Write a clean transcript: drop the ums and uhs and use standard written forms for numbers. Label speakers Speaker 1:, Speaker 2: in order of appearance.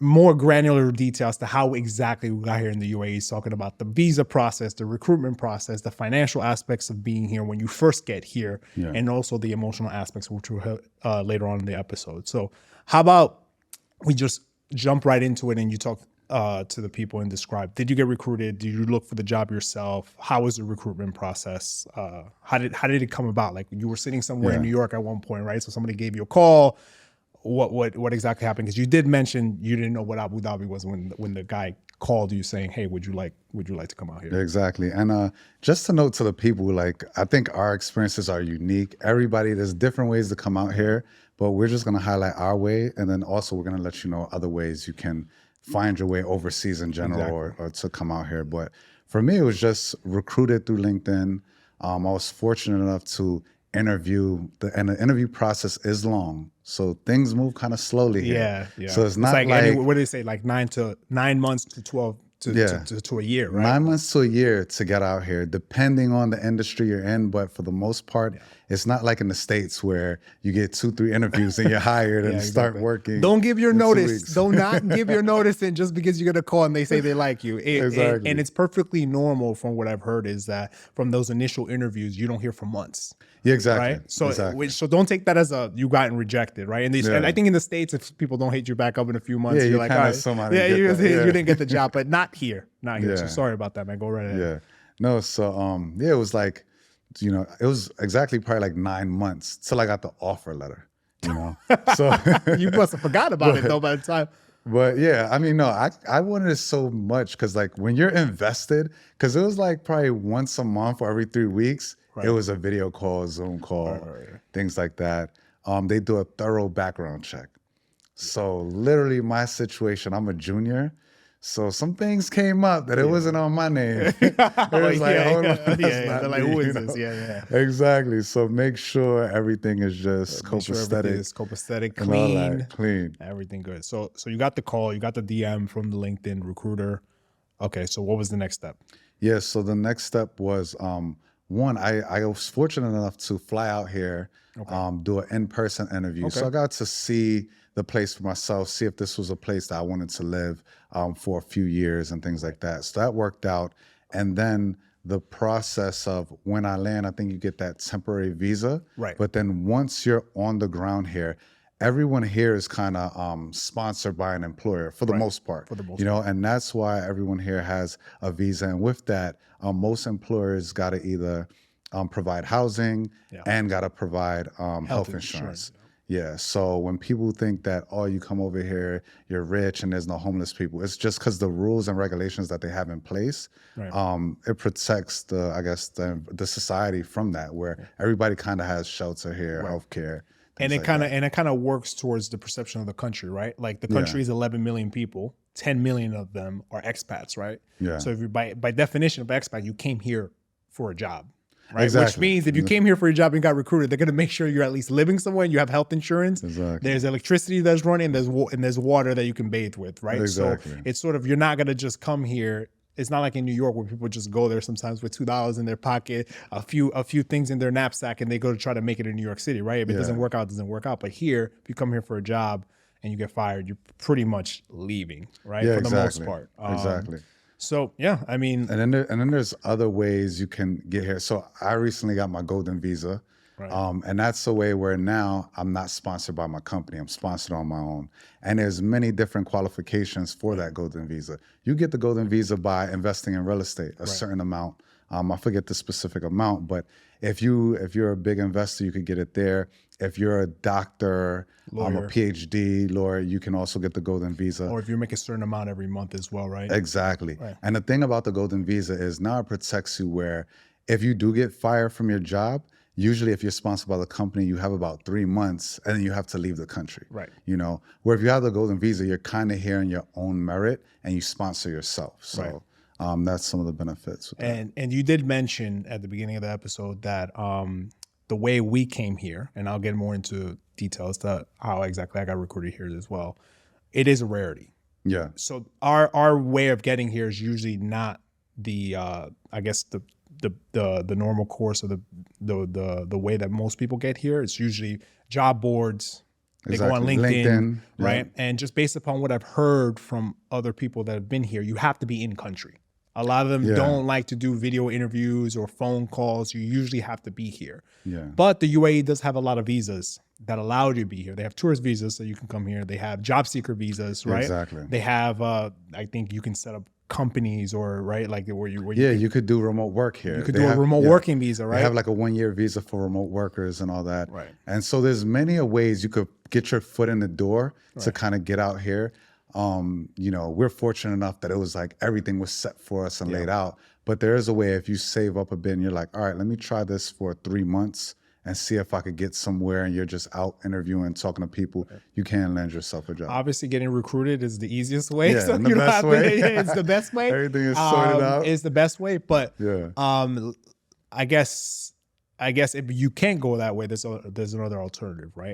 Speaker 1: more granular details to how exactly we got here in the UAE. He's talking about the visa process, the recruitment process, the financial aspects of being here when you first get here, and also the emotional aspects, which we'll hit later on in the episode. So how about we just jump right into it and you talk to the people and describe, did you get recruited? Did you look for the job yourself? How was the recruitment process? How did it come about? Like you were sitting somewhere in New York at one point, right? So somebody gave you a call. What exactly happened? Because you did mention you didn't know what Abu Dhabi was when the guy called you saying, "Hey, would you like to come out here?"
Speaker 2: Exactly. And just to note to the people, like, I think our experiences are unique. Everybody, there's different ways to come out here, but we're just going to highlight our way. And then also we're going to let you know other ways you can find your way overseas in general, or to come out here. But for me, it was just recruited through LinkedIn. I was fortunate enough to interview, and the interview process is long. So things move kind of slowly here.
Speaker 1: Yeah.
Speaker 2: So it's not like
Speaker 1: what do they say? Like 9 months to 12 to a year, right?
Speaker 2: 9 months to a year to get out here, depending on the industry you're in. But for the most part, it's not like in the States where you get 2-3 interviews and you're hired and start working.
Speaker 1: Don't give your notice. Do not give your notice in just because you get a call and they say they like you. And it's perfectly normal from what I've heard is that from those initial interviews, you don't hear for months.
Speaker 2: Yeah, exactly.
Speaker 1: Right. So, so don't take that as you gotten rejected, right? And, and I think in the States, if people don't hit you back up in a few months, you're like, all right, you didn't get the job, but not here. So sorry about that, man. Go right ahead.
Speaker 2: Yeah. No. So it was like, it was exactly probably like 9 months till I got the offer letter. So
Speaker 1: you must have forgot about it though by the time.
Speaker 2: But yeah, I mean, no, I wanted it so much because like when you're invested, because it was like probably once a month or every 3 weeks. It was a video call, Zoom call, things like that. They do a thorough background check. So literally my situation, I'm a junior. So some things came up that it wasn't on my name. It was like, hold on.
Speaker 1: They're like, who is this? Yeah.
Speaker 2: Exactly. So make sure everything is just
Speaker 1: copacetic, clean.
Speaker 2: Clean.
Speaker 1: Everything good. So you got the call, you got the DM from the LinkedIn recruiter. Okay, so what was the next step?
Speaker 2: Yeah, so the next step was, one, I was fortunate enough to fly out here, do an in-person interview. So I got to see the place for myself, see if this was a place that I wanted to live for a few years and things like that. So that worked out. And then the process of when I land, I think you get that temporary visa.
Speaker 1: Right.
Speaker 2: But then once you're on the ground here, everyone here is kind of sponsored by an employer for the most part. And that's why everyone here has a visa. And with that, most employers got to either provide housing and got to provide health insurance. Yeah. So when people think that, oh, you come over here, you're rich and there's no homeless people, it's just because the rules and regulations that they have in place, it protects the society from that, where everybody kind of has shelter here, healthcare.
Speaker 1: And it kind of works towards the perception of the country, right? Like the country is 11 million people, 10 million of them are expats, right?
Speaker 2: Yeah.
Speaker 1: So if you by definition of expat, you came here for a job, right?
Speaker 2: Exactly.
Speaker 1: Which means if you came here for a job and got recruited, they're going to make sure you're at least living somewhere and you have health insurance.
Speaker 2: Exactly.
Speaker 1: There's electricity that's running, and there's water that you can bathe with, right?
Speaker 2: Exactly.
Speaker 1: So it's sort of, you're not going to just come here. It's not like in New York where people just go there sometimes with $2 in their pocket, a few things in their knapsack, and they go to try to make it in New York City, right? If it doesn't work out, it doesn't work out. But here, if you come here for a job and you get fired, you're pretty much leaving, right?
Speaker 2: Yeah,
Speaker 1: for the most part.
Speaker 2: Exactly.
Speaker 1: So yeah, I mean,
Speaker 2: and then there's other ways you can get here. So I recently got my golden visa.
Speaker 1: Right.
Speaker 2: And that's a way where now I'm not sponsored by my company. I'm sponsored on my own. And there's many different qualifications for that golden visa. You get the golden visa by investing in real estate, a certain amount. I forget the specific amount, but if you're a big investor, you could get it there. If you're a doctor, a PhD lawyer, you can also get the golden visa.
Speaker 1: Or if you make a certain amount every month as well, right?
Speaker 2: Exactly.
Speaker 1: Right.
Speaker 2: And the thing about the golden visa is now it protects you where if you do get fired from your job, usually if you're sponsored by the company, you have about 3 months and then you have to leave the country.
Speaker 1: Right.
Speaker 2: Where if you have the golden visa, you're kind of here in your own merit and you sponsor yourself. So that's some of the benefits.
Speaker 1: And you did mention at the beginning of the episode that the way we came here, and I'll get more into details to how exactly I got recruited here as well, it is a rarity.
Speaker 2: Yeah.
Speaker 1: So our way of getting here is usually not the I guess the normal course of the way that most people get here. It's usually job boards, They go on LinkedIn, right?
Speaker 2: Yeah.
Speaker 1: And just based upon what I've heard from other people that have been here, you have to be in country. A lot of them don't like to do video interviews or phone calls. You usually have to be here.
Speaker 2: Yeah.
Speaker 1: But the UAE does have a lot of visas that allow you to be here. They have tourist visas, so you can come here. They have job seeker visas, right?
Speaker 2: Exactly.
Speaker 1: They have, I think you can set up companies or like where you
Speaker 2: you could do remote work here.
Speaker 1: You could do a remote working visa, right?
Speaker 2: They have like a 1-year visa for remote workers and all that.
Speaker 1: Right.
Speaker 2: And so there's many ways you could get your foot in the door to kind of get out here. You know, we're fortunate enough that it was like everything was set for us and laid out. But there is a way if you save up a bit and you're like, all right, let me try this for 3 months and see if I could get somewhere, and you're just out interviewing, talking to people, you can land yourself a job.
Speaker 1: Obviously, getting recruited is the easiest way.
Speaker 2: Yeah,
Speaker 1: So
Speaker 2: the best way.
Speaker 1: It's the best way.
Speaker 2: Everything is sorted out.
Speaker 1: It's the best way. But
Speaker 2: Yeah.
Speaker 1: I guess if you can't go that way, there's another alternative, right?